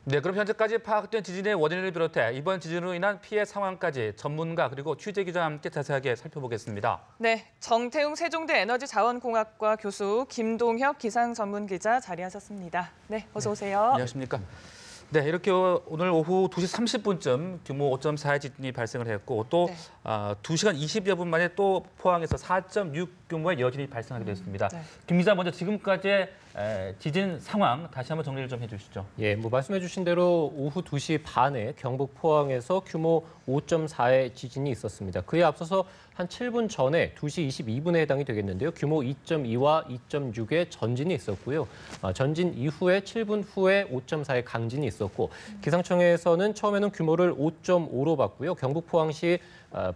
네, 그럼 현재까지 파악된 지진의 원인을 비롯해 이번 지진으로 인한 피해 상황까지 전문가 그리고 취재 기자와 함께 자세하게 살펴보겠습니다. 네, 정태웅 세종대 에너지자원공학과 교수, 김동혁 기상전문기자 자리하셨습니다. 네, 어서 오세요. 안녕하십니까. 네, 이렇게 오늘 오후 2시 30분쯤 규모 5.4의 지진이 발생을 했고 또 네. 2시간 20여 분 만에 또 포항에서 4.6 규모의 여진이 발생하게 됐습니다. 네. 김 기자, 먼저 지금까지의 지진 상황 다시 한번 정리를 좀 해주시죠. 예, 말씀해 주신 대로 오후 2시 반에 경북 포항에서 규모 5.4의 지진이 있었습니다. 그에 앞서서 한 7분 전에 2시 22분에 해당이 되겠는데요. 규모 2.2와 2.6의 전진이 있었고요. 전진 이후에 7분 후에 5.4의 강진이 있었고 기상청에서는 처음에는 규모를 5.5로 봤고요. 경북 포항시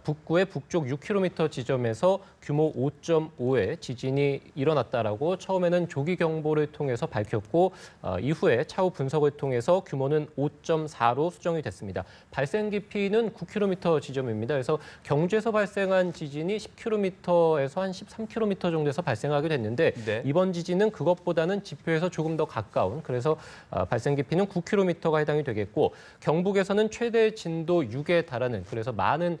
북구의 북쪽 6km 지점에서 규모 5.5의 지진이 일어났다라고 처음에는 조기 경보를 통해서 밝혔고 이후에 차후 분석을 통해서 규모는 5.4로 수정이 됐습니다. 발생 깊이는 9km 지점입니다. 그래서 경주에서 발생한 지진이 10km에서 한 13km 정도에서 발생하게 됐는데 네. 이번 지진은 그것보다는 지표에서 조금 더 가까운 그래서 발생 깊이는 9km가 해당이 되겠고 경북에서는 최대 진도 6에 달하는 그래서 많은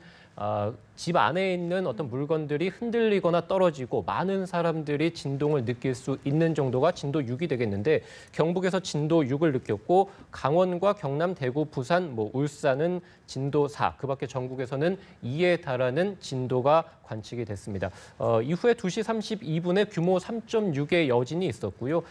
집 안에 있는 어떤 물건들이 흔들리거나 떨어지고 많은 사람들이 진동을 느낄 수 있는 정도가 진도 6이 되겠는데 경북에서 진도 6을 느꼈고 강원과 경남, 대구, 부산, 울산은 진도 4, 그 밖에 전국에서는 2에 달하는 진도가 관측이 됐습니다. 이후에 2시 32분에 규모 3.6의 여진이 있었고요.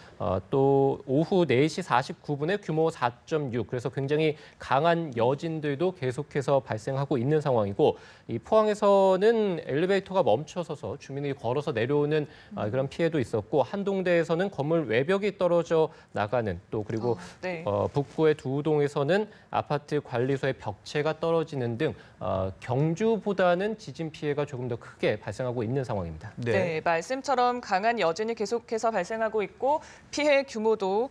또 오후 4시 49분에 규모 4.6, 그래서 굉장히 강한 여진들도 계속해서 발생하고 있는 상황이고 이 포항에서는 엘리베이터가 멈춰서서 주민이 걸어서 내려오는 그런 피해도 있었고 한동대에서는 건물 외벽이 떨어져 나가는 또 그리고 네. 북구의 두 동에서는 아파트 관리소의 벽체가 떨어지는 등 경주보다는 지진 피해가 조금 더 크게 발생하고 있는 상황입니다. 네, 말씀처럼 강한 여진이 계속해서 발생하고 있고 피해 규모도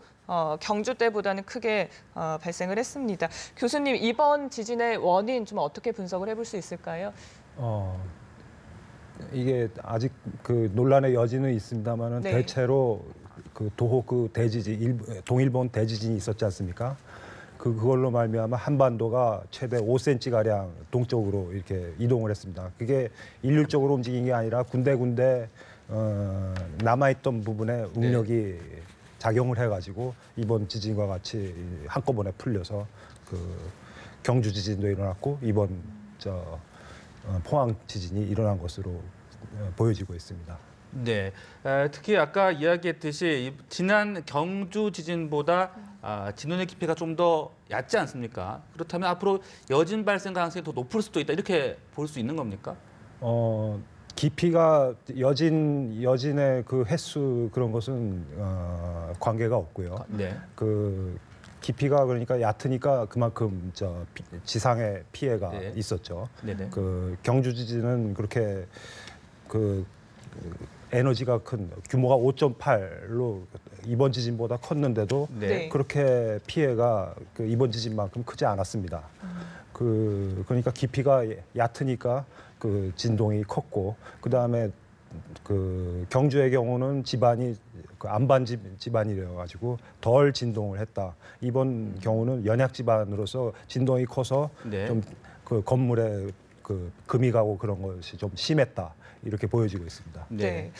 경주 때보다는 크게 발생을 했습니다. 교수님, 이번 지진의 원인 좀 어떻게 분석을 해볼 수 있을까요? 이게 아직 그 논란의 여지는 있습니다만은 네. 대체로 그 도호쿠 대지진, 동일본 대지진이 있었지 않습니까? 그걸로 말미암아 한반도가 최대 5cm 가량 동쪽으로 이렇게 이동을 했습니다. 그게 일률적으로 움직인 게 아니라 군데군데 남아있던 부분에 응력이 작용을 해가지고 이번 지진과 같이 한꺼번에 풀려서 그 경주 지진도 일어났고 이번 포항 지진이 일어난 것으로 보여지고 있습니다. 네, 특히 아까 이야기했듯이 지난 경주 지진보다 진원의 깊이가 좀 더 얕지 않습니까? 그렇다면 앞으로 여진 발생 가능성이 더 높을 수도 있다 이렇게 볼 수 있는 겁니까? 깊이가 여진의 그 횟수 그런 것은 관계가 없고요. 네. 그 깊이가 그러니까 얕으니까 그만큼 지상의 피해가 네. 있었죠. 네네. 그 경주 지진은 그렇게 그 에너지가 큰 규모가 5.8로 이번 지진보다 컸는데도 네. 그렇게 피해가 그 이번 지진만큼 크지 않았습니다. 그러니까 깊이가 얕으니까 그 진동이 컸고 그다음에 그 경주의 경우는 집안이 그 안반 집안이라 가지고 덜 진동을 했다. 이번 경우는 연약 집안으로서 진동이 커서 네. 좀 그 건물에 그 금이 가고 그런 것이 좀 심했다. 이렇게 보여지고 있습니다. 네.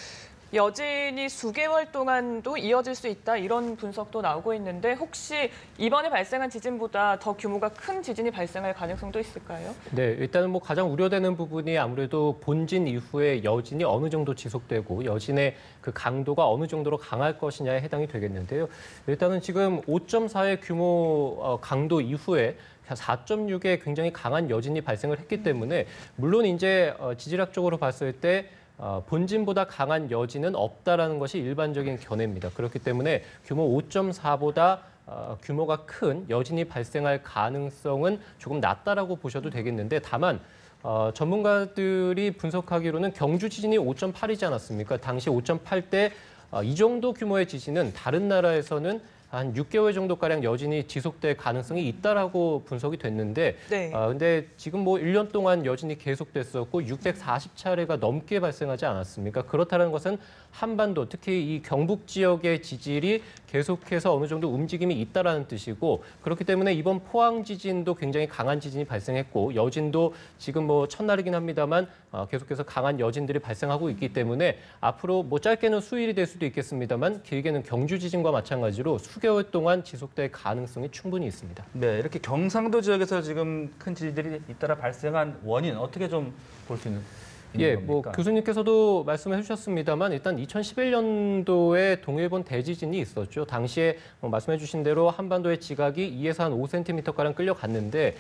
여진이 수개월 동안도 이어질 수 있다 이런 분석도 나오고 있는데 혹시 이번에 발생한 지진보다 더 규모가 큰 지진이 발생할 가능성도 있을까요? 네, 일단은 가장 우려되는 부분이 아무래도 본진 이후에 여진이 어느 정도 지속되고 여진의 그 강도가 어느 정도로 강할 것이냐에 해당이 되겠는데요. 일단은 지금 5.4의 규모 강도 이후에 4.6의 굉장히 강한 여진이 발생을 했기 때문에 물론 이제 지질학적으로 봤을 때 본진보다 강한 여진은 없다라는 것이 일반적인 견해입니다. 그렇기 때문에 규모 5.4보다 규모가 큰 여진이 발생할 가능성은 조금 낮다라고 보셔도 되겠는데 다만 전문가들이 분석하기로는 경주 지진이 5.8이지 않았습니까? 당시 5.8 때 이 정도 규모의 지진은 다른 나라에서는 한 6개월 정도가량 여진이 지속될 가능성이 있다라고 분석이 됐는데 네. 근데 지금 뭐 1년 동안 여진이 계속됐었고 640차례가 넘게 발생하지 않았습니까? 그렇다는 것은 한반도, 특히 이 경북 지역의 지질이 계속해서 어느 정도 움직임이 있다라는 뜻이고 그렇기 때문에 이번 포항 지진도 굉장히 강한 지진이 발생했고 여진도 지금 뭐 첫날이긴 합니다만 계속해서 강한 여진들이 발생하고 있기 때문에 앞으로 뭐 짧게는 수일이 될 수도 있겠습니다만 길게는 경주 지진과 마찬가지로 수개월 동안 지속될 가능성이 충분히 있습니다. 네, 이렇게 경상도 지역에서 지금 큰 지진들이 잇따라 발생한 원인 어떻게 좀 볼 수 있는 예, 겁니까? 뭐 교수님께서도 말씀해 주셨습니다만 일단 2011년도에 동일본 대지진이 있었죠. 당시에 말씀해 주신 대로 한반도의 지각이 2에서 한 5cm가량 끌려갔는데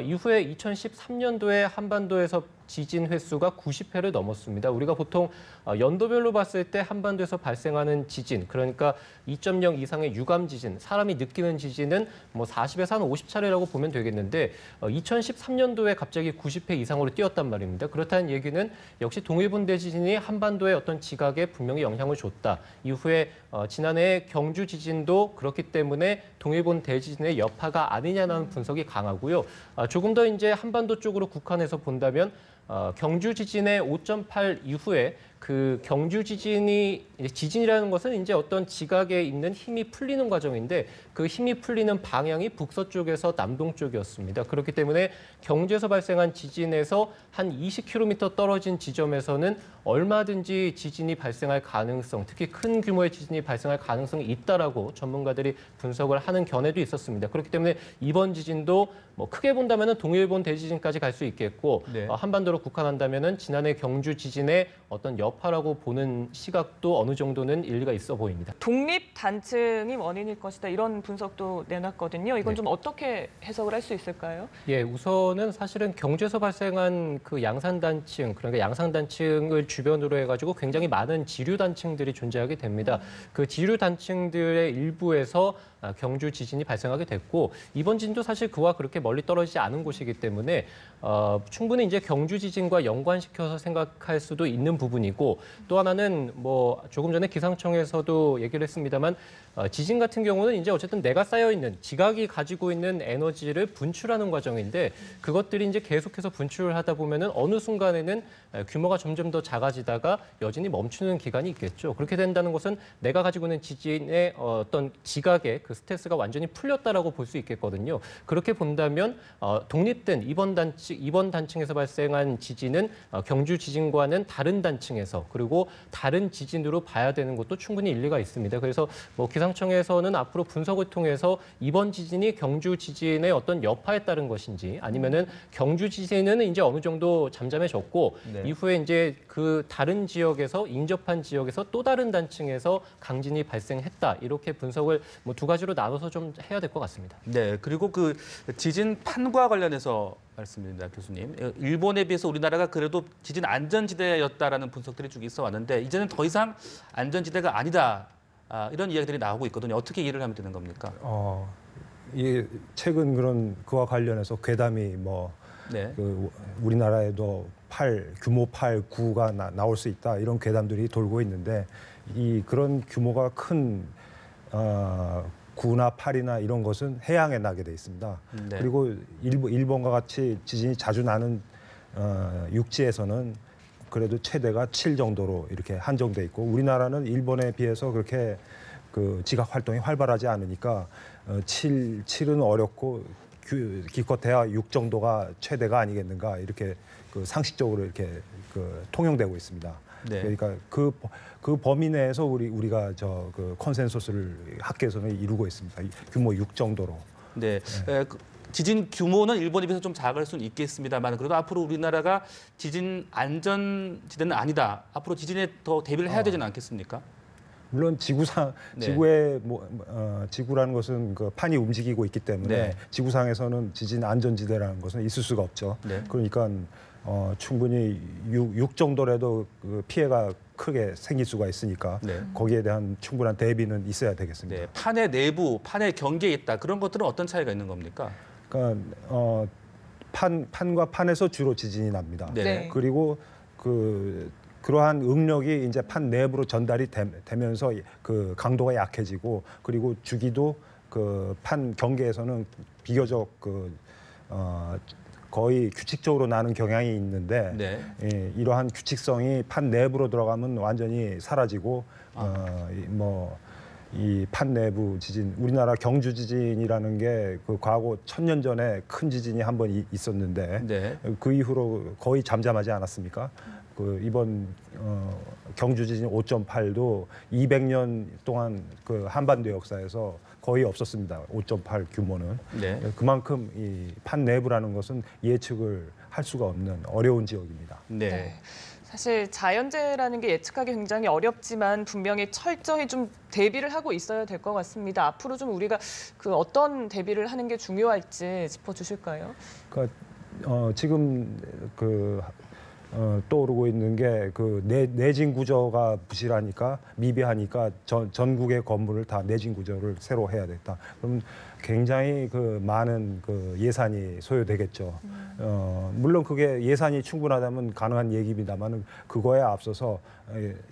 이후에 2013년도에 한반도에서 지진 횟수가 90회를 넘었습니다. 우리가 보통 연도별로 봤을 때 한반도에서 발생하는 지진, 그러니까 2.0 이상의 유감 지진, 사람이 느끼는 지진은 뭐 40에서 한 50차례라고 보면 되겠는데 2013년도에 갑자기 90회 이상으로 뛰었단 말입니다. 그렇다는 얘기는 역시 동일본 대지진이 한반도의 어떤 지각에 분명히 영향을 줬다. 이후에 지난해 경주 지진도 그렇기 때문에 동일본 대지진의 여파가 아니냐는 분석이 강하고요. 조금 더 이제 한반도 쪽으로 국한해서 본다면 경주 지진의 5.8 이후에 그 경주 지진이라는 것은 이제 어떤 지각에 있는 힘이 풀리는 과정인데 그 힘이 풀리는 방향이 북서쪽에서 남동쪽이었습니다. 그렇기 때문에 경주에서 발생한 지진에서 한 20km 떨어진 지점에서는 얼마든지 지진이 발생할 가능성, 특히 큰 규모의 지진이 발생할 가능성이 있다라고 전문가들이 분석을 하는 견해도 있었습니다. 그렇기 때문에 이번 지진도 뭐 크게 본다면은 동일본 대지진까지 갈 수 있겠고 네. 한반도로 국한한다면은 지난해 경주 지진의 어떤 여파라고 보는 시각도 어느 정도는 일리가 있어 보입니다. 독립 단층이 원인일 것이다 이런 분석도 내놨거든요. 이건 네. 좀 어떻게 해석을 할 수 있을까요? 예, 우선은 사실은 경주에서 발생한 그 양산 단층, 그러니까 양상 단층을 주변으로 해가지고 굉장히 많은 지류 단층들이 존재하게 됩니다. 그 지류 단층들의 일부에서 경주 지진이 발생하게 됐고 이번 지진도 사실 그와 그렇게 멀리 떨어지지 않은 곳이기 때문에 충분히 이제 경주 지진과 연관시켜서 생각할 수도 있는 부분이고 또 하나는 뭐 조금 전에 기상청에서도 얘기를 했습니다만 지진 같은 경우는 이제 어쨌든 내가 쌓여 있는 지각이 가지고 있는 에너지를 분출하는 과정인데 그것들이 이제 계속해서 분출을 하다 보면은 어느 순간에는 규모가 점점 더 작아지다가 여진이 멈추는 기간이 있겠죠. 그렇게 된다는 것은 내가 가지고 있는 지진의 어떤 지각의 그 스트레스가 완전히 풀렸다라고 볼 수 있겠거든요. 그렇게 본다면 독립된 이번 단층에서 발생한 지진은 경주 지진과는 다른 단층에서 그리고 다른 지진으로 봐야 되는 것도 충분히 일리가 있습니다. 그래서 뭐 기상청에서는 앞으로 분석을 통해서 이번 지진이 경주 지진의 어떤 여파에 따른 것인지 아니면은 경주 지진은 이제 어느 정도 잠잠해졌고 네. 이후에 이제 그 다른 지역에서 인접한 지역에서 또 다른 단층에서 강진이 발생했다 이렇게 분석을 뭐 두 가지로 나눠서 좀 해야 될 것 같습니다. 네, 그리고 그 지진 판과 관련해서 말씀드립니다, 교수님. 일본에 비해서 우리나라가 그래도 지진 안전지대였다라는 분석들이 쭉 있어 왔는데 이제는 더 이상 안전지대가 아니다. 이런 이야기들이 나오고 있거든요. 어떻게 이해를 하면 되는 겁니까? 이 최근 그런 그와 관련해서 괴담이 뭐 네. 그 우리나라에도 규모 8, 9가 나올 수 있다 이런 괴담들이 돌고 있는데 이 그런 규모가 큰 9나 8이나 이런 것은 해양에 나게 돼 있습니다. 네. 그리고 일본과 같이 지진이 자주 나는 육지에서는 그래도 최대가 7 정도로 이렇게 한정돼 있고 우리나라는 일본에 비해서 그렇게 그 지각 활동이 활발하지 않으니까 7은 어렵고 기껏해야 6 정도가 최대가 아니겠는가 이렇게 그 상식적으로 이렇게 그 통용되고 있습니다. 네. 그러니까 그 범위 내에서 우리가 그 컨센서스를 학계에서는 이루고 있습니다. 규모 6 정도로. 네. 지진 규모는 일본에 비해서 좀 작을 수는 있겠습니다만 그래도 앞으로 우리나라가 지진 안전지대는 아니다. 앞으로 지진에 더 대비를 해야 되지는 않겠습니까? 물론 네. 지구의 지구라는 것은 그 판이 움직이고 있기 때문에 네. 지구상에서는 지진 안전지대라는 것은 있을 수가 없죠. 네. 그러니까 충분히 6 정도라도 그 피해가 크게 생길 수가 있으니까 네. 거기에 대한 충분한 대비는 있어야 되겠습니다. 네. 판의 내부, 판의 경계에 있다. 그런 것들은 어떤 차이가 있는 겁니까? 그러니까 판과 판에서 주로 지진이 납니다. 네. 네. 그리고 그러한 응력이 이제 판 내부로 전달이 되면서 그 강도가 약해지고 그리고 주기도 그 판 경계에서는 비교적 거의 규칙적으로 나는 경향이 있는데 네. 이러한 규칙성이 판 내부로 들어가면 완전히 사라지고 이 판 내부 지진, 우리나라 경주 지진이라는 게 그 과거 1000년 전에 큰 지진이 한 번 있었는데 네. 그 이후로 거의 잠잠하지 않았습니까? 그 이번 경주 지진 5.8도 200년 동안 그 한반도 역사에서 거의 없었습니다. 5.8 규모는. 네. 그만큼 이 판 내부라는 것은 예측을 할 수가 없는 어려운 지역입니다. 네. 네. 사실 자연재해라는 게 예측하기 굉장히 어렵지만 분명히 철저히 좀 대비를 하고 있어야 될 것 같습니다. 앞으로 좀 우리가 그 어떤 대비를 하는 게 중요할지 짚어주실까요? 그러니까 지금 떠오르고 있는 게 그 내진 구조가 부실하니까 미비하니까 전국의 건물을 다 내진 구조를 새로 해야 됐다. 그러면 굉장히 그 많은 그 예산이 소요되겠죠. 물론 그게 예산이 충분하다면 가능한 얘기입니다만은 그거에 앞서서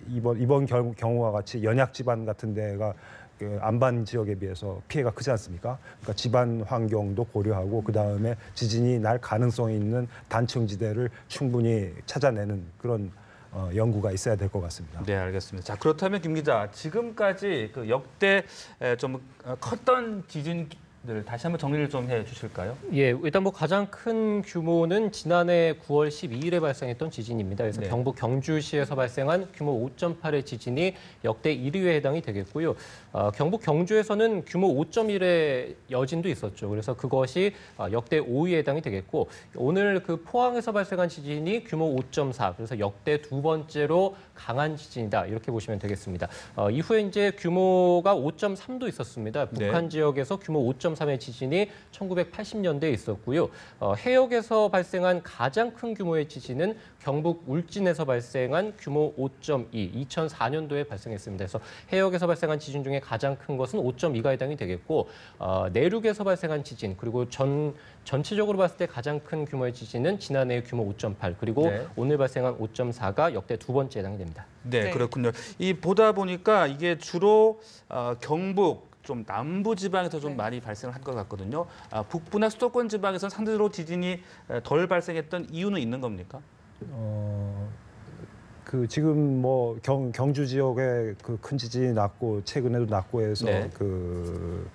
이번 경우와 같이 연약 지방 같은 데가 그 안반 지역에 비해서 피해가 크지 않습니까? 그러니까 지반 환경도 고려하고 그 다음에 지진이 날 가능성이 있는 단층지대를 충분히 찾아내는 그런 연구가 있어야 될 것 같습니다. 네, 알겠습니다. 자, 그렇다면 김 기자, 지금까지 그 역대 좀 컸던 지진들 다시 한번 정리를 좀 해주실까요? 예, 일단 뭐 가장 큰 규모는 지난해 9월 12일에 발생했던 지진입니다. 그래서 네. 경북 경주시에서 발생한 규모 5.8의 지진이 역대 1위에 해당이 되겠고요. 경북 경주에서는 규모 5.1의 여진도 있었죠. 그래서 그것이 역대 5위에 해당이 되겠고, 오늘 그 포항에서 발생한 지진이 규모 5.4, 그래서 역대 두 번째로 강한 지진이다, 이렇게 보시면 되겠습니다. 이후에 이제 규모가 5.3도 있었습니다. 북한 네. 지역에서 규모 5.3의 지진이 1980년대에 있었고요. 해역에서 발생한 가장 큰 규모의 지진은 경북 울진에서 발생한 규모 5.2, 2004년도에 발생했습니다. 그래서 해역에서 발생한 지진 중에 가장 큰 것은 5.2가 해당이 되겠고, 내륙에서 발생한 지진, 그리고 전체적으로 봤을 때 가장 큰 규모의 지진은 지난해 규모 5.8, 그리고 네. 오늘 발생한 5.4가 역대 두 번째 해당이 됩니다. 네, 네. 그렇군요. 이 보다 보니까 이게 주로 경북 좀 남부 지방에서 좀 네. 많이 발생을 한 것 같거든요. 북부나 수도권 지방에서는 상대적으로 지진이 덜 발생했던 이유는 있는 겁니까? 그 지금 뭐 경주 지역에 그 큰 지진이 났고 최근에도 났고 해서 네. 그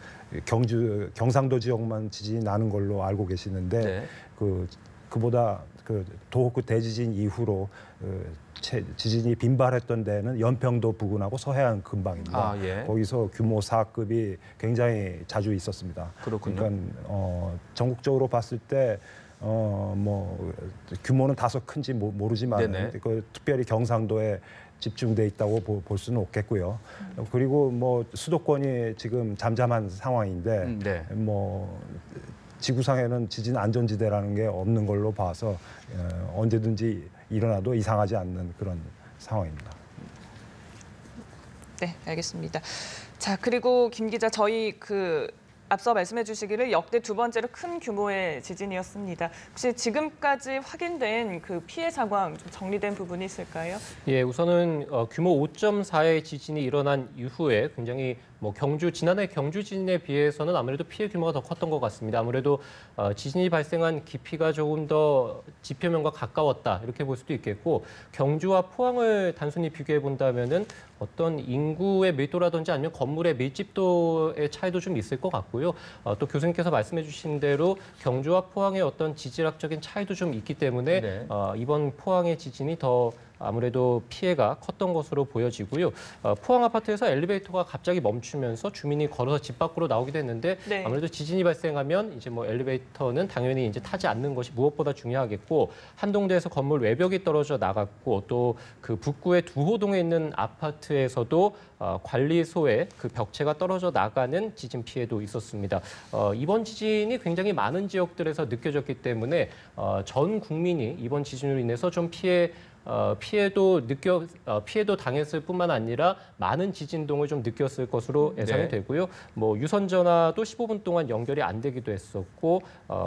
경상도 지역만 지진이 나는 걸로 알고 계시는데 네. 그보다 그 도호쿠 대지진 이후로 지진이 빈발했던 데는 연평도 부근하고 서해안 근방입니다. 아, 예. 거기서 규모 4급이 굉장히 자주 있었습니다. 그렇군요. 그러니까 전국적으로 봤을 때 뭐 규모는 다소 큰지 모르지만 네네. 그 특별히 경상도에 집중돼 있다고 볼 수는 없겠고요. 그리고 뭐 수도권이 지금 잠잠한 상황인데 네. 뭐 지구상에는 지진 안전지대라는 게 없는 걸로 봐서 언제든지 일어나도 이상하지 않는 그런 상황입니다. 네, 알겠습니다. 자, 그리고 김 기자, 저희 앞서 말씀해 주시기를 역대 두 번째로 큰 규모의 지진이었습니다. 혹시 지금까지 확인된 그 피해 상황 좀 정리된 부분이 있을까요? 예, 우선은 규모 5.4의 지진이 일어난 이후에 굉장히 뭐 지난해 경주 지진에 비해서는 아무래도 피해 규모가 더 컸던 것 같습니다. 아무래도 지진이 발생한 깊이가 조금 더 지표면과 가까웠다, 이렇게 볼 수도 있겠고, 경주와 포항을 단순히 비교해 본다면은 어떤 인구의 밀도라든지 아니면 건물의 밀집도의 차이도 좀 있을 것 같고요. 또 교수님께서 말씀해 주신 대로 경주와 포항의 어떤 지질학적인 차이도 좀 있기 때문에 네. 이번 포항의 지진이 더 아무래도 피해가 컸던 것으로 보여지고요. 포항 아파트에서 엘리베이터가 갑자기 멈추면서 주민이 걸어서 집 밖으로 나오기도 했는데, 네. 아무래도 지진이 발생하면 이제 뭐 엘리베이터는 당연히 이제 타지 않는 것이 무엇보다 중요하겠고, 한동대에서 건물 외벽이 떨어져 나갔고, 또 그 북구의 두호동에 있는 아파트에서도 관리소에 그 벽체가 떨어져 나가는 지진 피해도 있었습니다. 이번 지진이 굉장히 많은 지역들에서 느껴졌기 때문에 전 국민이 이번 지진으로 인해서 좀 피해도 당했을 뿐만 아니라 많은 지진동을 좀 느꼈을 것으로 예상이 네. 되고요. 뭐 유선 전화도 15분 동안 연결이 안 되기도 했었고,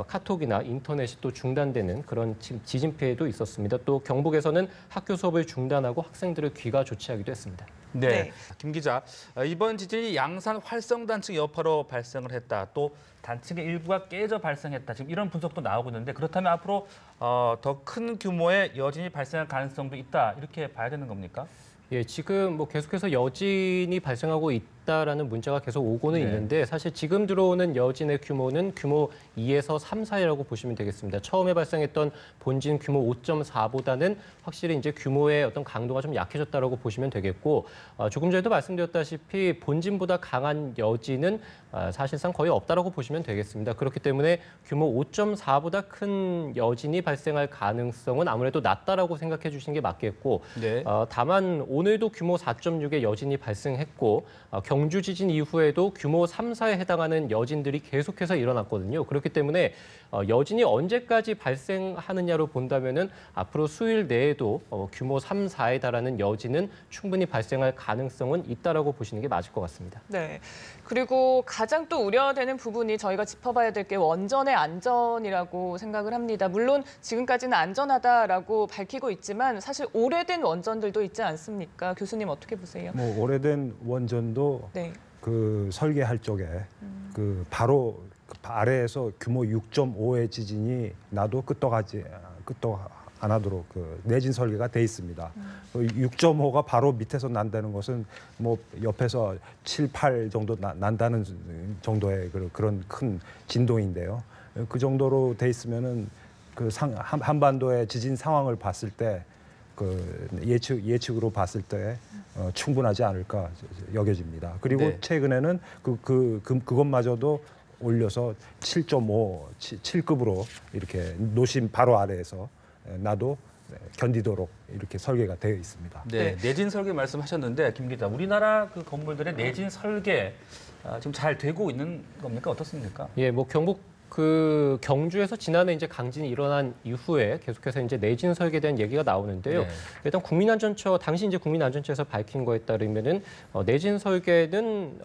카톡이나 인터넷이 또 중단되는 그런 지진 피해도 있었습니다. 또 경북에서는 학교 수업을 중단하고 학생들을 귀가 조치하기도 했습니다. 네. 네. 김 기자, 이번 지진이 양산 활성단층 여파로 발생을 했다. 또 단층의 일부가 깨져 발생했다. 지금 이런 분석도 나오고 있는데 그렇다면 앞으로 더 큰 규모의 여진이 발생할 가능성도 있다. 이렇게 봐야 되는 겁니까? 예, 지금 뭐 계속해서 여진이 발생하고 있다라는 문자가 계속 오고는 네. 있는데 사실 지금 들어오는 여진의 규모는 규모 2에서 3 사이라고 보시면 되겠습니다. 처음에 발생했던 본진 규모 5.4보다는 확실히 이제 규모의 어떤 강도가 좀 약해졌다라고 보시면 되겠고 조금 전에도 말씀드렸다시피 본진보다 강한 여진은 사실상 거의 없다라고 보시면 되겠습니다. 그렇기 때문에 규모 5.4보다 큰 여진이 발생할 가능성은 아무래도 낮다라고 생각해 주시는 게 맞겠고 네. 다만 오늘도 규모 4.6의 여진이 발생했고 경주 지진 이후에도 규모 3, 4에 해당하는 여진들이 계속해서 일어났거든요. 그렇기 때문에 여진이 언제까지 발생하느냐로 본다면은 앞으로 수일 내에도 규모 3, 4에 달하는 여진은 충분히 발생할 가능성은 있다라고 보시는 게 맞을 것 같습니다. 네. 그리고 가장 또 우려되는 부분이 저희가 짚어봐야 될 게 원전의 안전이라고 생각을 합니다. 물론 지금까지는 안전하다라고 밝히고 있지만 사실 오래된 원전들도 있지 않습니까? 교수님 어떻게 보세요? 뭐 오래된 원전도 네. 그 설계할 적에 그 바로 그 아래에서 규모 6.5의 지진이 나도 끄떡 안 하도록 그 내진 설계가 돼 있습니다. 6.5가 바로 밑에서 난다는 것은 뭐 옆에서 7, 8 정도 난다는 정도의 그런 큰 진동인데요. 그 정도로 돼 있으면은 그 한반도의 지진 상황을 봤을 때 그 예측으로 봤을 때 충분하지 않을까 여겨집니다. 그리고 네. 최근에는 그것마저도 올려서 7.5, 7급으로 이렇게 노심 바로 아래에서 나도 견디도록 이렇게 설계가 되어 있습니다. 네, 네. 내진 설계 말씀하셨는데 김 기자, 우리나라 그 건물들의 내진 설계 지금 잘 되고 있는 겁니까? 어떻습니까? 예, 뭐 경북 그 경주에서 지난해 이제 강진이 일어난 이후에 계속해서 이제 내진 설계에 대한 얘기가 나오는데요. 네. 일단 국민안전처 당시 이제 국민안전처에서 밝힌 거에 따르면은 내진 설계는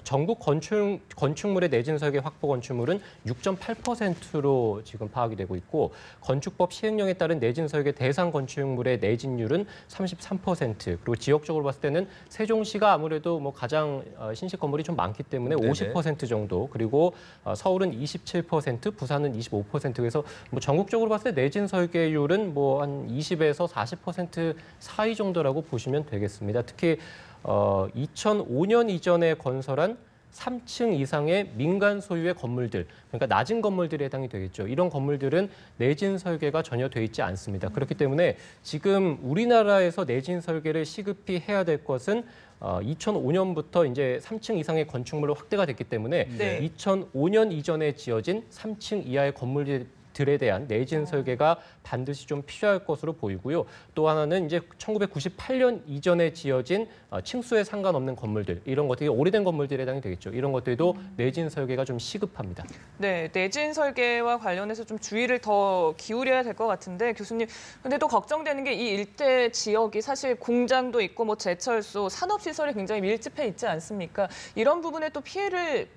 전국 건축물의 내진 설계 확보 건축물은 6.8%로 지금 파악이 되고 있고 건축법 시행령에 따른 내진 설계 대상 건축물의 내진율은 33%. 그리고 지역적으로 봤을 때는 세종시가 아무래도 뭐 가장 신식 건물이 좀 많기 때문에 네네. 50% 정도. 그리고 서울은 27%, 부산은 25%. 그래서 뭐 전국적으로 봤을 때 내진 설계율은 뭐 한 20에서 40% 사이 정도라고 보시면 되겠습니다. 특히 2005년 이전에 건설한 3층 이상의 민간 소유의 건물들, 그러니까 낮은 건물들에 해당이 되겠죠. 이런 건물들은 내진 설계가 전혀 돼 있지 않습니다. 그렇기 때문에 지금 우리나라에서 내진 설계를 시급히 해야 될 것은 2005년부터 이제 3층 이상의 건축물로 확대가 됐기 때문에 네. 2005년 이전에 지어진 3층 이하의 건물들에 대한 내진 설계가 반드시 좀 필요할 것으로 보이고요. 또 하나는 이제 1998년 이전에 지어진 층수에 상관없는 건물들, 이런 것들이 오래된 건물들에 해당이 되겠죠. 이런 것들도 내진 설계가 좀 시급합니다. 네, 내진 설계와 관련해서 좀 주의를 더 기울여야 될 것 같은데 교수님, 근데 또 걱정되는 게 이 일대 지역이 사실 공장도 있고 뭐 제철소, 산업시설이 굉장히 밀집해 있지 않습니까? 이런 부분에 또 피해를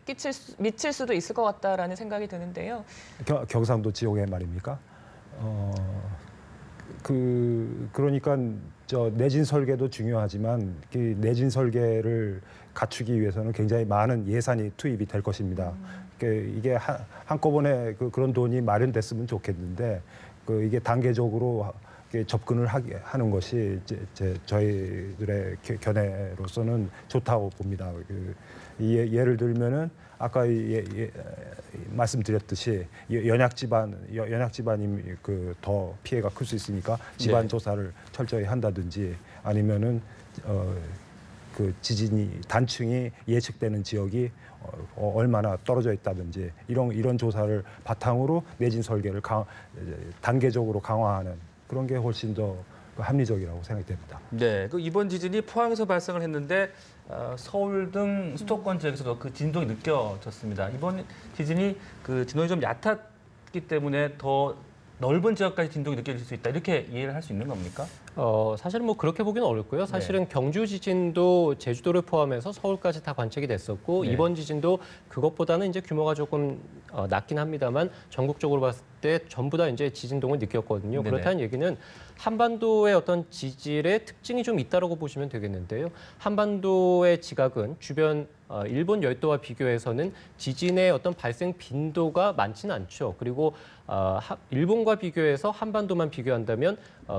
미칠 수도 있을 것 같다라는 생각이 드는데요. 경상도 지역에 말입니까? 그러니까 저 내진 설계도 중요하지만 그 내진 설계를 갖추기 위해서는 굉장히 많은 예산이 투입이 될 것입니다. 이게 한꺼번에 그런 돈이 마련됐으면 좋겠는데 이게 단계적으로 접근을 하는 것이 저희들의 견해로서는 좋다고 봅니다. 예를 들면은 아까 말씀드렸듯이 연약 집안이 더 피해가 클 수 있으니까 집안 네. 조사를 철저히 한다든지 아니면은 그 지진이 단층이 예측되는 지역이 얼마나 떨어져 있다든지 이런 조사를 바탕으로 내진 설계를 단계적으로 강화하는 그런 게 훨씬 더 합리적이라고 생각이 됩니다. 네, 그 이번 지진이 포항에서 발생을 했는데 서울 등 수도권 지역에서도 그 진동이 느껴졌습니다. 이번 지진이 그 진동이 좀 얕았기 때문에 더 넓은 지역까지 진동이 느껴질 수 있다, 이렇게 이해를 할 수 있는 겁니까? 사실은 뭐 그렇게 보기는 어렵고요. 사실은 경주 지진도 제주도를 포함해서 서울까지 다 관측이 됐었고 네. 이번 지진도 그것보다는 이제 규모가 조금 낮긴 합니다만 전국적으로 봤을 때 전부 다 이제 지진동을 느꼈거든요. 네네. 그렇다는 얘기는 한반도의 어떤 지질의 특징이 좀 있다라고 보시면 되겠는데요. 한반도의 지각은 주변 일본 열도와 비교해서는 지진의 어떤 발생 빈도가 많지는 않죠. 그리고 일본과 비교해서 한반도만 비교한다면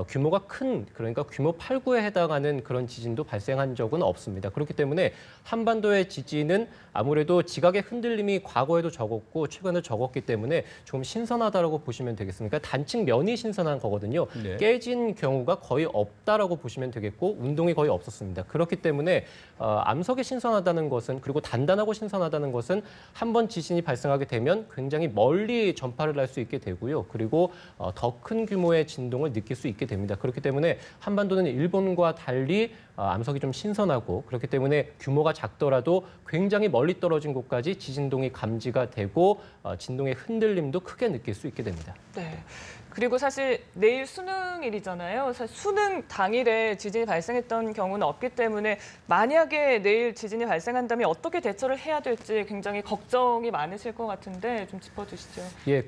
규모가 큰, 그러니까 규모 8, 9에 해당하는 그런 지진도 발생한 적은 없습니다. 그렇기 때문에 한반도의 지진은 아무래도 지각의 흔들림이 과거에도 적었고 최근에 적었기 때문에 좀 신선하다라고 보시면 되겠습니다. 그러니까 단층 면이 신선한 거거든요. 네. 깨진 경우가 거의 없다라고 보시면 되겠고 운동이 거의 없었습니다. 그렇기 때문에 암석이 신선하다는 것은 그리고 단단하고 신선하다는 것은 한 번 지진이 발생하게 되면 굉장히 멀리 전파를 할 수 있게 되고요. 그리고 더 큰 규모의 진동을 느낄 수 있게 됩니다. 그렇기 때문에 한반도는 일본과 달리 암석이 좀 신선하고 그렇기 때문에 규모가 작더라도 굉장히 멀리 떨어진 곳까지 지진동이 감지가 되고 진동의 흔들림도 크게 느낄 수 있게 됩니다. 네. 그리고 사실 내일 수능일이잖아요. 사실 수능 당일에 지진이 발생했던 경우는 없기 때문에 만약에 내일 지진이 발생한다면 어떻게 대처를 해야 될지 굉장히 걱정이 많으실 것 같은데 좀 짚어주시죠. 예,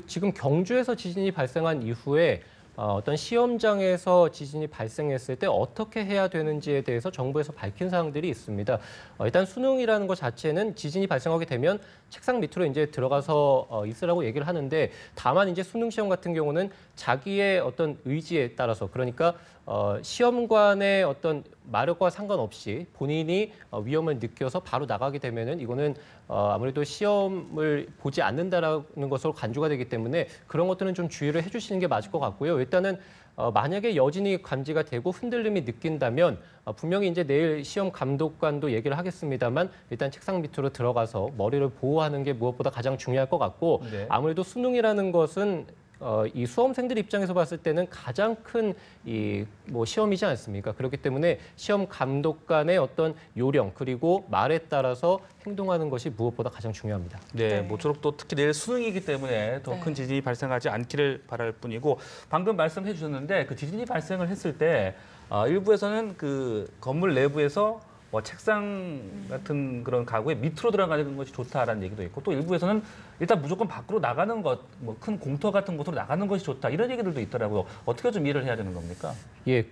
지금 경주에서 지진이 발생한 이후에 어떤 시험장에서 지진이 발생했을 때 어떻게 해야 되는지에 대해서 정부에서 밝힌 사항들이 있습니다. 일단 수능이라는 것 자체는 지진이 발생하게 되면 책상 밑으로 이제 들어가서 있으라고 얘기를 하는데 다만 이제 수능 시험 같은 경우는 자기의 어떤 의지에 따라서 그러니까 시험관의 어떤 마력과 상관없이 본인이 위험을 느껴서 바로 나가게 되면은 이거는 아무래도 시험을 보지 않는다라는 것으로 간주가 되기 때문에 그런 것들은 좀 주의를 해주시는 게 맞을 것 같고요. 일단은 만약에 여진이 감지가 되고 흔들림이 느낀다면 분명히 이제 내일 시험 감독관도 얘기를 하겠습니다만 일단 책상 밑으로 들어가서 머리를 보호하는 게 무엇보다 가장 중요할 것 같고 네. 아무래도 수능이라는 것은 이 수험생들 입장에서 봤을 때는 가장 큰 뭐 시험이지 않습니까? 그렇기 때문에 시험 감독관의 어떤 요령 그리고 말에 따라서 행동하는 것이 무엇보다 가장 중요합니다. 네, 네. 모쪼록 또 특히 내일 수능이기 때문에 더 큰 네. 지진이 발생하지 않기를 바랄 뿐이고 방금 말씀해 주셨는데 그 지진이 발생을 했을 때 일부에서는 그 건물 내부에서 뭐 책상 같은 그런 가구에 밑으로 들어가는 것이 좋다라는 얘기도 있고 또 일부에서는 일단 무조건 밖으로 나가는 것, 뭐 큰 공터 같은 곳으로 나가는 것이 좋다 이런 얘기들도 있더라고요. 어떻게 좀 이해를 해야 되는 겁니까? 예,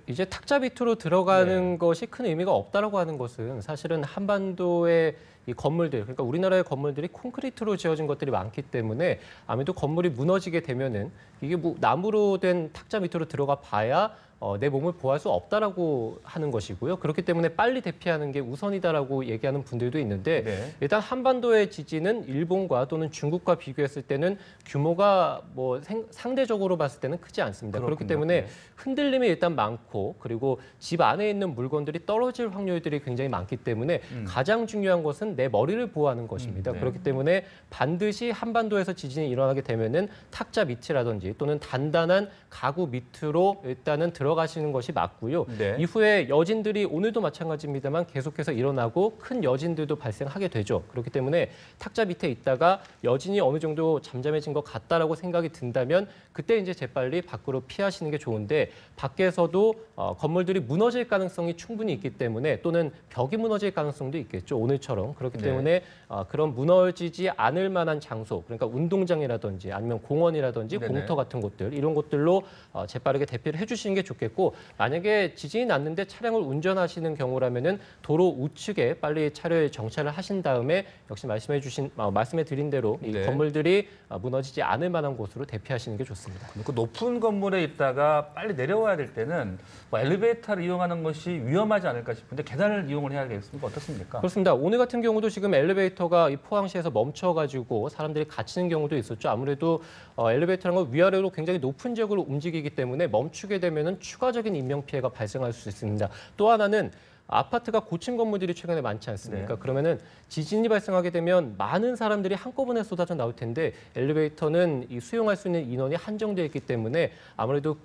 이제 탁자 밑으로 들어가는 네. 것이 큰 의미가 없다라고 하는 것은 사실은 한반도의 이 건물들, 그러니까 우리나라의 건물들이 콘크리트로 지어진 것들이 많기 때문에 아무래도 건물이 무너지게 되면은 이게 뭐 나무로 된 탁자 밑으로 들어가 봐야 내 몸을 보호할 수 없다라고 하는 것이고요. 그렇기 때문에 빨리 대피하는 게 우선이다라고 얘기하는 분들도 있는데 네. 일단 한반도의 지진은 일본과 또는 중국과 비교했을 때는 규모가 뭐 상대적으로 봤을 때는 크지 않습니다. 그렇기 그렇군요. 때문에 네. 흔들림이 일단 많고 그리고 집 안에 있는 물건들이 떨어질 확률들이 굉장히 많기 때문에 가장 중요한 것은 내 머리를 보호하는 것입니다. 네. 그렇기 때문에 반드시 한반도에서 지진이 일어나게 되면은 탁자 밑이라든지 또는 단단한 가구 밑으로 일단은 들어가시는 것이 맞고요. 네. 이후에 여진들이 오늘도 마찬가지입니다만 계속해서 일어나고 큰 여진들도 발생하게 되죠. 그렇기 때문에 탁자 밑에 있다가 여진이 어느 정도 잠잠해진 것 같다라고 생각이 든다면 그때 이제 재빨리 밖으로 피하시는 게 좋은데 밖에서도 건물들이 무너질 가능성이 충분히 있기 때문에 또는 벽이 무너질 가능성도 있겠죠. 오늘처럼. 그렇기 네. 때문에 그런 무너지지 않을 만한 장소, 그러니까 운동장이라든지 아니면 공원이라든지 네네. 공터 같은 곳들 이런 곳들로 재빠르게 대피를 해주시는 게 좋겠고 만약에 지진이 났는데 차량을 운전하시는 경우라면은 도로 우측에 빨리 차를 정차를 하신 다음에 역시 말씀해 드린 대로 이 네. 건물들이 무너지지 않을 만한 곳으로 대피하시는 게 좋습니다. 그 높은 건물에 있다가 빨리 내려와야 될 때는 뭐 엘리베이터를 이용하는 것이 위험하지 않을까 싶은데 계단을 이용을 해야겠습니까? 어떻습니까? 그렇습니다. 오늘 같은 경우도 지금 엘리베이터가 이 포항시에서 멈춰가지고 사람들이 갇히는 경우도 있었죠. 아무래도 엘리베이터라는 건 위아래로 굉장히 높은 지역으로 움직이기 때문에 멈추게 되면은 추가적인 인명 피해가 발생할 수 있습니다. 또 하나는 아파트가 고층 건물들이 최근에 많지 않습니까? 네. 그러면은 지진이 발생하게 되면 많은 사람들이 한꺼번에 쏟아져 나올 텐데 엘리베이터는 이 수용할 수 있는 인원이 한정되어 있기 때문에 아무래도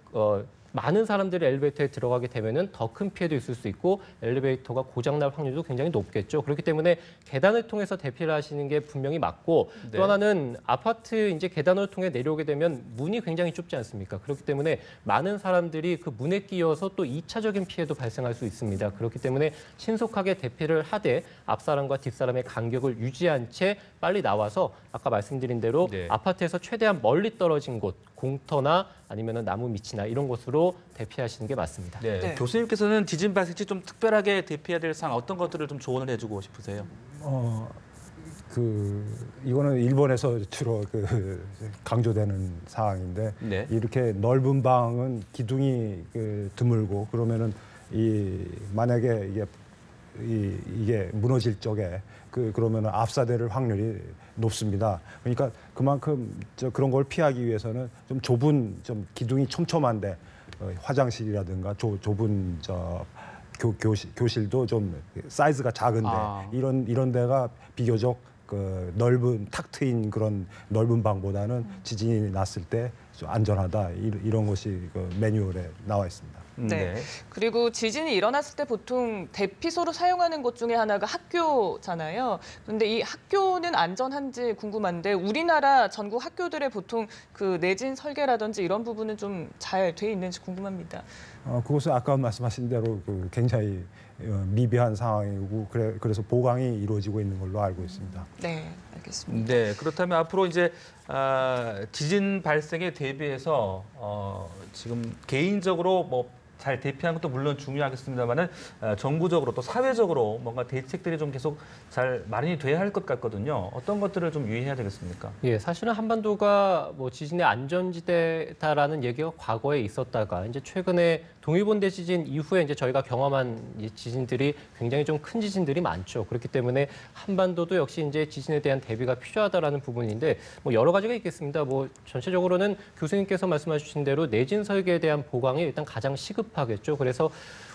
많은 사람들이 엘리베이터에 들어가게 되면은 더 큰 피해도 있을 수 있고 엘리베이터가 고장날 확률도 굉장히 높겠죠. 그렇기 때문에 계단을 통해서 대피를 하시는 게 분명히 맞고 네. 또 하나는 아파트 이제 계단을 통해 내려오게 되면 문이 굉장히 좁지 않습니까? 그렇기 때문에 많은 사람들이 그 문에 끼어서 또 2차적인 피해도 발생할 수 있습니다. 그렇기 때문에 신속하게 대피를 하되 앞사람과 뒷사람의 간격을 유지한 채 빨리 나와서 아까 말씀드린 대로 네. 아파트에서 최대한 멀리 떨어진 곳, 공터나 아니면 나무 밑이나 이런 곳으로 대피하시는 게 맞습니다. 네. 네. 교수님께서는 지진 발생 시 좀 특별하게 대피해야 될 사항 어떤 것들을 좀 조언을 해주고 싶으세요? 이거는 일본에서 주로 강조되는 사항인데 네. 이렇게 넓은 방은 기둥이 드물고 그러면은 만약에 이게 무너질 적에 그러면은 압사될 확률이 높습니다. 그러니까 그만큼 그런 걸 피하기 위해서는 좀 좁은 좀 기둥이 촘촘한데 화장실이라든가 좁은 교실도 좀 사이즈가 작은데 이런 데가 비교적 넓은 탁 트인 그런 넓은 방보다는 지진이 났을 때 좀 안전하다 이런 것이 매뉴얼에 나와 있습니다. 네. 그리고 지진이 일어났을 때 보통 대피소로 사용하는 곳 중에 하나가 학교잖아요. 그런데 이 학교는 안전한지 궁금한데 우리나라 전국 학교들의 보통 그 내진 설계라든지 이런 부분은 좀 잘 돼 있는지 궁금합니다. 그것은 아까 말씀하신 대로 굉장히 미비한 상황이고 그래서 보강이 이루어지고 있는 걸로 알고 있습니다. 네, 알겠습니다. 네, 그렇다면 앞으로 이제 지진 발생에 대비해서 지금 개인적으로 뭐 잘 대피하는 것도 물론 중요하겠습니다만은 정부적으로 또 사회적으로 뭔가 대책들이 좀 계속 잘 마련이 돼야 할 것 같거든요. 어떤 것들을 좀 유의해야 되겠습니까? 예, 사실은 한반도가 뭐 지진의 안전지대다라는 얘기가 과거에 있었다가 이제 최근에 동일본 대지진 이후에 이제 저희가 경험한 지진들이 굉장히 좀 큰 지진들이 많죠. 그렇기 때문에 한반도도 역시 이제 지진에 대한 대비가 필요하다라는 부분인데 뭐 여러 가지가 있겠습니다. 뭐 전체적으로는 교수님께서 말씀하신 대로 내진 설계에 대한 보강이 일단 가장 시급하겠죠. 그래서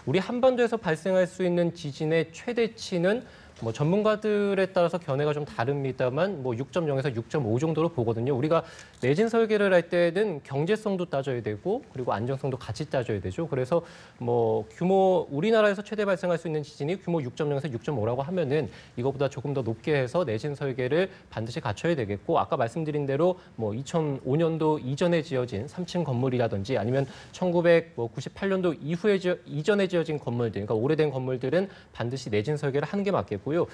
우리 한반도에서 발생할 수 있는 지진의 최대치는 뭐 전문가들에 따라서 견해가 좀 다릅니다만 뭐 6.0에서 6.5 정도로 보거든요. 우리가 내진 설계를 할 때는 경제성도 따져야 되고 그리고 안정성도 같이 따져야 되죠. 그래서 뭐 규모 우리나라에서 최대 발생할 수 있는 지진이 규모 6.0에서 6.5라고 하면은 이거보다 조금 더 높게 해서 내진 설계를 반드시 갖춰야 되겠고 아까 말씀드린 대로 뭐 2005년도 이전에 지어진 3층 건물이라든지 아니면 1998년도 이전에 지어진 건물들, 그러니까 오래된 건물들은 반드시 내진 설계를 하는 게 맞겠고. 고요.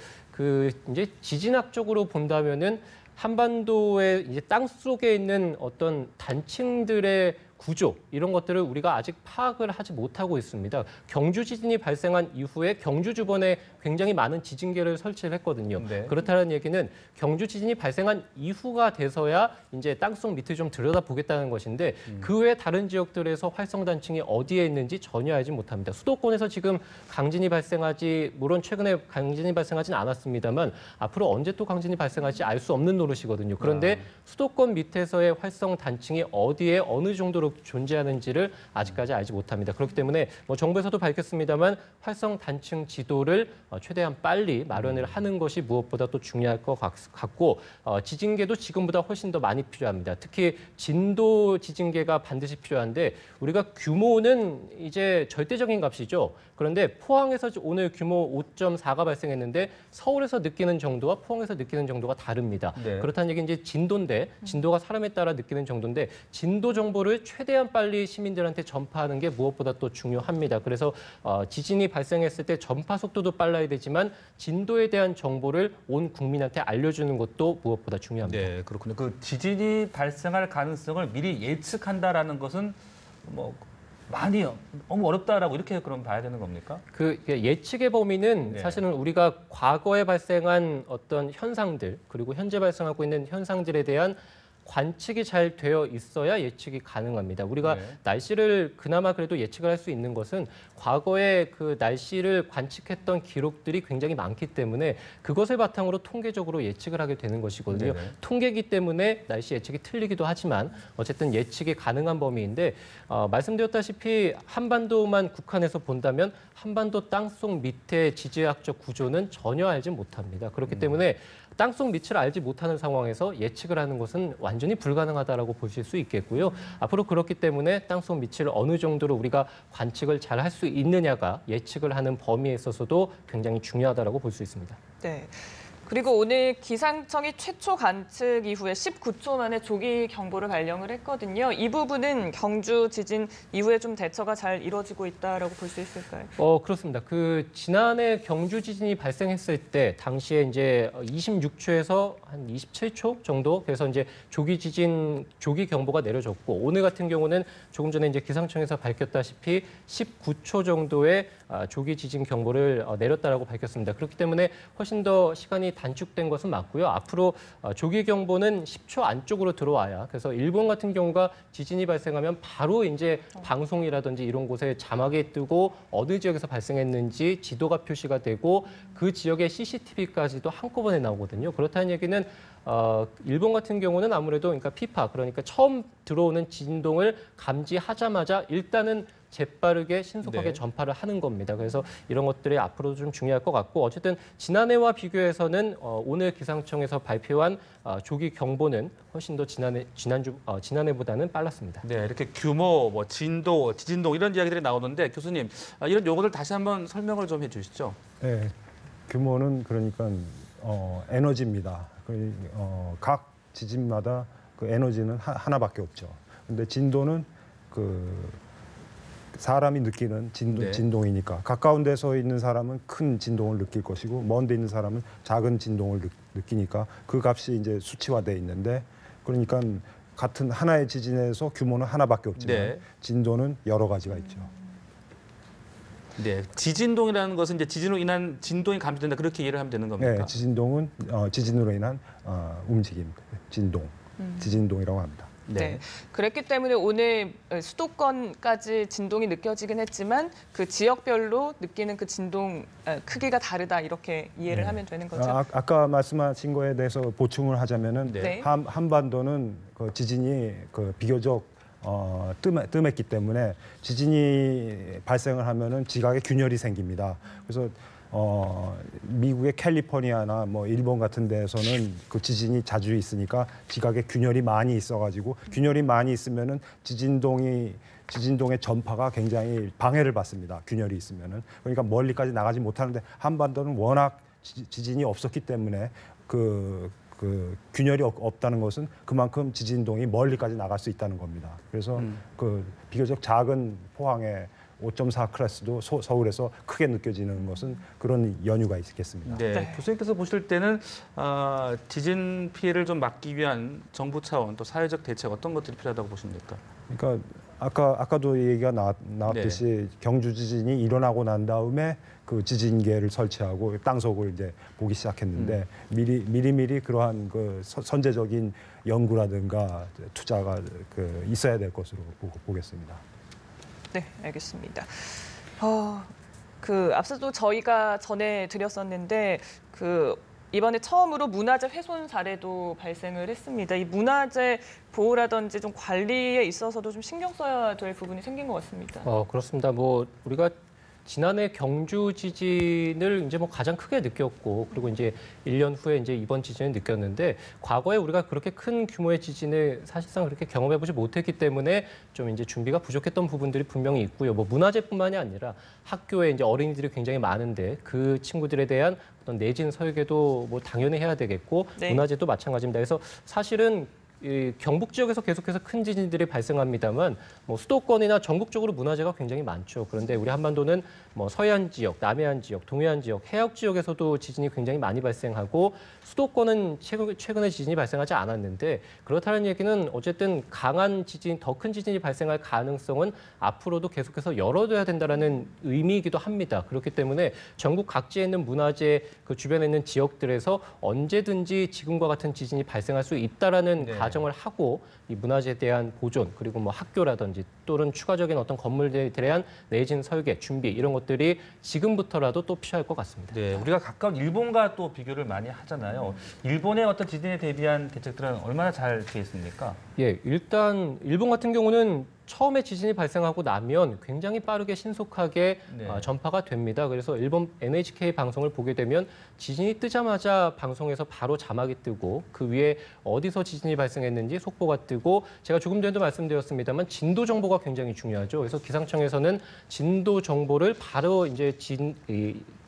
이제 지진학적으로 본다면은 한반도의 이제 땅 속에 있는 어떤 단층들의 구조 이런 것들을 우리가 아직 파악을 하지 못하고 있습니다. 경주 지진이 발생한 이후에 경주 주변에 굉장히 많은 지진계를 설치를 했거든요. 네. 그렇다는 얘기는 경주 지진이 발생한 이후가 돼서야 이제 땅속 밑을 좀 들여다보겠다는 것인데 그 외 다른 지역들에서 활성 단층이 어디에 있는지 전혀 알지 못합니다. 수도권에서 지금 강진이 발생하지 물론 최근에 강진이 발생하진 않았습니다만 앞으로 언제 또 강진이 발생할지 알 수 없는 노릇이거든요. 그런데 수도권 밑에서의 활성 단층이 어디에 어느 정도로 존재하는지를 아직까지 알지 못합니다. 그렇기 때문에 뭐 정부에서도 밝혔습니다만 활성 단층 지도를 최대한 빨리 마련을 하는 것이 무엇보다 또 중요할 것 같고 지진계도 지금보다 훨씬 더 많이 필요합니다. 특히 진도 지진계가 반드시 필요한데 우리가 규모는 이제 절대적인 값이죠. 그런데 포항에서 오늘 규모 5.4가 발생했는데 서울에서 느끼는 정도와 포항에서 느끼는 정도가 다릅니다. 네. 그렇다는 얘기는 이제 진도인데 진도가 사람에 따라 느끼는 정도인데 진도 정보를 최대한 빨리 시민들한테 전파하는 게 무엇보다 또 중요합니다. 그래서 지진이 발생했을 때 전파 속도도 빨라야 되지만 진도에 대한 정보를 온 국민한테 알려주는 것도 무엇보다 중요합니다. 네, 그렇군요. 그 지진이 발생할 가능성을 미리 예측한다라는 것은 뭐 많이 너무 어렵다라고 이렇게 그럼 봐야 되는 겁니까? 그 예측의 범위는 네. 사실은 우리가 과거에 발생한 어떤 현상들 그리고 현재 발생하고 있는 현상들에 대한 관측이 잘 되어 있어야 예측이 가능합니다. 우리가 네. 날씨를 그나마 그래도 예측을 할 수 있는 것은 과거에 그 날씨를 관측했던 기록들이 굉장히 많기 때문에 그것을 바탕으로 통계적으로 예측을 하게 되는 것이거든요. 네네. 통계이기 때문에 날씨 예측이 틀리기도 하지만 어쨌든 예측이 가능한 범위인데 말씀드렸다시피 한반도만 국한해서 본다면 한반도 땅속 밑의 지질학적 구조는 전혀 알지 못합니다. 그렇기 때문에 땅속 밑을 알지 못하는 상황에서 예측을 하는 것은 완전히 불가능하다라고 보실 수 있겠고요. 앞으로 그렇기 때문에 땅속 밑을 어느 정도로 우리가 관측을 잘 할 수 있느냐가 예측을 하는 범위에 있어서도 굉장히 중요하다라고 볼 수 있습니다. 네. 그리고 오늘 기상청이 최초 관측 이후에 19초 만에 조기 경보를 발령을 했거든요. 이 부분은 경주 지진 이후에 좀 대처가 잘 이루어지고 있다라고 볼 수 있을까요? 그렇습니다. 지난해 경주 지진이 발생했을 때 당시에 이제 26초에서 한 27초 정도 그래서 이제 조기 경보가 내려졌고 오늘 같은 경우는 조금 전에 이제 기상청에서 밝혔다시피 19초 정도의 조기 지진 경보를 내렸다라고 밝혔습니다. 그렇기 때문에 훨씬 더 시간이 단축된 것은 맞고요. 앞으로 조기 경보는 10초 안쪽으로 들어와야 그래서 일본 같은 경우가 지진이 발생하면 바로 이제 방송이라든지 이런 곳에 자막이 뜨고 어느 지역에서 발생했는지 지도가 표시가 되고 그 지역의 CCTV까지도 한꺼번에 나오거든요. 그렇다는 얘기는 일본 같은 경우는 아무래도 그러니까 피파 그러니까 처음 들어오는 진동을 감지하자마자 일단은 재빠르게 신속하게 네. 전파를 하는 겁니다. 그래서 이런 것들이 앞으로도 좀 중요할 것 같고 어쨌든 지난해와 비교해서는 오늘 기상청에서 발표한 조기 경보는 훨씬 더 지난해보다는 빨랐습니다. 네, 이렇게 규모, 뭐 진도, 지진동 이런 이야기들이 나오는데 교수님 이런 용어들 다시 한번 설명을 좀 해주시죠. 네, 규모는 그러니까 에너지입니다. 각 지진마다 그 에너지는 하나밖에 없죠. 근데 진도는 사람이 느끼는 네. 진동이니까 가까운 데 서 있는 사람은 큰 진동을 느낄 것이고 먼 데 있는 사람은 작은 진동을 느끼니까 그 값이 이제 수치화돼 있는데 그러니까 같은 하나의 지진에서 규모는 하나밖에 없지만 네. 진도는 여러 가지가 있죠. 네, 지진동이라는 것은 이제 지진으로 인한 진동이 감지된다 그렇게 이해를 하면 되는 겁니까? 네, 지진동은 지진으로 인한 움직임, 지진동이라고 합니다. 네. 그랬기 때문에 오늘 수도권까지 진동이 느껴지긴 했지만 그 지역별로 느끼는 그 진동 크기가 다르다 이렇게 이해를 하면 되는 거죠. 아까 말씀하신 거에 대해서 보충을 하자면은 네. 한반도는 그 지진이 비교적 뜸했기 때문에 지진이 발생을 하면은 지각에 균열이 생깁니다. 그래서 미국의 캘리포니아나 뭐 일본 같은 데에서는 그 지진이 자주 있으니까 지각에 균열이 많이 있어가지고 균열이 많이 있으면은 지진동의 전파가 굉장히 방해를 받습니다. 균열이 있으면은 그러니까 멀리까지 나가지 못하는데 한반도는 워낙 지진이 없었기 때문에 그 균열이 없다는 것은 그만큼 지진동이 멀리까지 나갈 수 있다는 겁니다. 그래서 그 비교적 작은 포항의 5.4 클래스도 서울에서 크게 느껴지는 것은 그런 연유가 있겠습니다. 네, 네. 교수님께서 보실 때는 지진 피해를 좀 막기 위한 정부 차원 또 사회적 대책 어떤 것들이 필요하다고 보십니까? 그러니까 아까도 얘기가 나왔듯이 경주 지진이 일어나고 난 다음에 그 지진계를 설치하고 땅속을 이제 보기 시작했는데 미리미리 그러한 그 선제적인 연구라든가 투자가 있어야 될 것으로 보겠습니다. 네, 알겠습니다. 앞서도 저희가 전해드렸었는데 이번에 처음으로 문화재 훼손 사례도 발생을 했습니다. 이 문화재 보호라든지 좀 관리에 있어서도 좀 신경 써야 될 부분이 생긴 것 같습니다. 그렇습니다. 우리가 지난해 경주 지진을 이제 가장 크게 느꼈고 그리고 이제 1년 후에 이제 이번 지진을 느꼈는데 과거에 우리가 그렇게 큰 규모의 지진을 사실상 그렇게 경험해보지 못했기 때문에 좀 이제 준비가 부족했던 부분들이 분명히 있고요. 문화재뿐만이 아니라 학교에 이제 어린이들이 굉장히 많은데 그 친구들에 대한 어떤 내진 설계도 당연히 해야 되겠고 네. 문화재도 마찬가지입니다. 그래서 사실은 경북 지역에서 계속해서 큰 지진들이 발생합니다만 수도권이나 전국적으로 문화재가 굉장히 많죠. 그런데 우리 한반도는 서해안 지역, 남해안 지역, 동해안 지역, 해역 지역에서도 지진이 굉장히 많이 발생하고 수도권은 최근에 지진이 발생하지 않았는데 그렇다는 얘기는 어쨌든 강한 지진, 더 큰 지진이 발생할 가능성은 앞으로도 계속해서 열어둬야 된다는 의미이기도 합니다. 그렇기 때문에 전국 각지에 있는 문화재 그 주변에 있는 지역들에서 언제든지 지금과 같은 지진이 발생할 수 있다라는 네. 가정을 하고 이 문화재에 대한 보존 그리고 학교라든지 또는 추가적인 어떤 건물들에 대한 내진 설계, 준비 이런 것들이 지금부터라도 또 필요할 것 같습니다. 네, 우리가 가까운 일본과 또 비교를 많이 하잖아요. 일본의 어떤 지진에 대비한 대책들은 얼마나 잘 돼 있습니까? 예, 일단 일본 같은 경우는 처음에 지진이 발생하고 나면 굉장히 빠르게 신속하게 네. 전파가 됩니다. 그래서 일본 NHK 방송을 보게 되면 지진이 뜨자마자 방송에서 바로 자막이 뜨고 그 위에 어디서 지진이 발생했는지 속보가 뜨고 제가 조금 전에도 말씀드렸습니다만 진도 정보가 굉장히 중요하죠. 그래서 기상청에서는 진도 정보를 바로 이제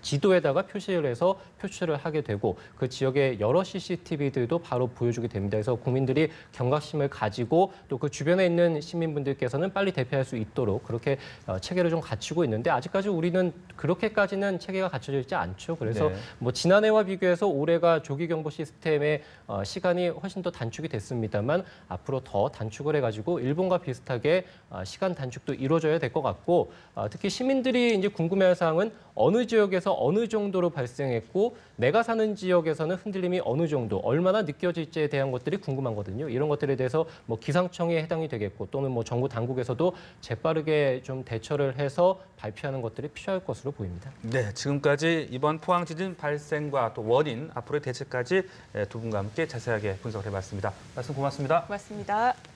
지도에다가 표시를 해서 표출을 하게 되고 그 지역의 여러 CCTV들도 바로 보여주게 됩니다. 그래서 국민들이 경각심을 가지고 또 그 주변에 있는 시민분들께서는 빨리 대피할 수 있도록 그렇게 체계를 좀 갖추고 있는데 아직까지 우리는 그렇게까지는 체계가 갖춰져 있지 않죠. 그래서 네. 뭐 지난해와 비교해서 올해가 조기경보 시스템의 시간이 훨씬 더 단축이 됐습니다만 앞으로 더 단축을 해가지고 일본과 비슷하게 시간 단축도 이루어져야 될 것 같고 특히 시민들이 이제 궁금해할 사항은 어느 지역에서 어느 정도로 발생했고 내가 사는 지역에서는 흔들림이 어느 정도, 얼마나 느껴질지에 대한 것들이 궁금하거든요. 이런 것들에 대해서 뭐 기상청에 해당이 되겠고 또는 뭐 정부 당국에서도 재빠르게 좀 대처를 해서 발표하는 것들이 필요할 것으로 보입니다. 네, 지금까지 이번 포항 지진 발생과 또 원인, 앞으로의 대책까지 두 분과 함께 자세하게 분석을 해봤습니다. 말씀 고맙습니다. 고맙습니다.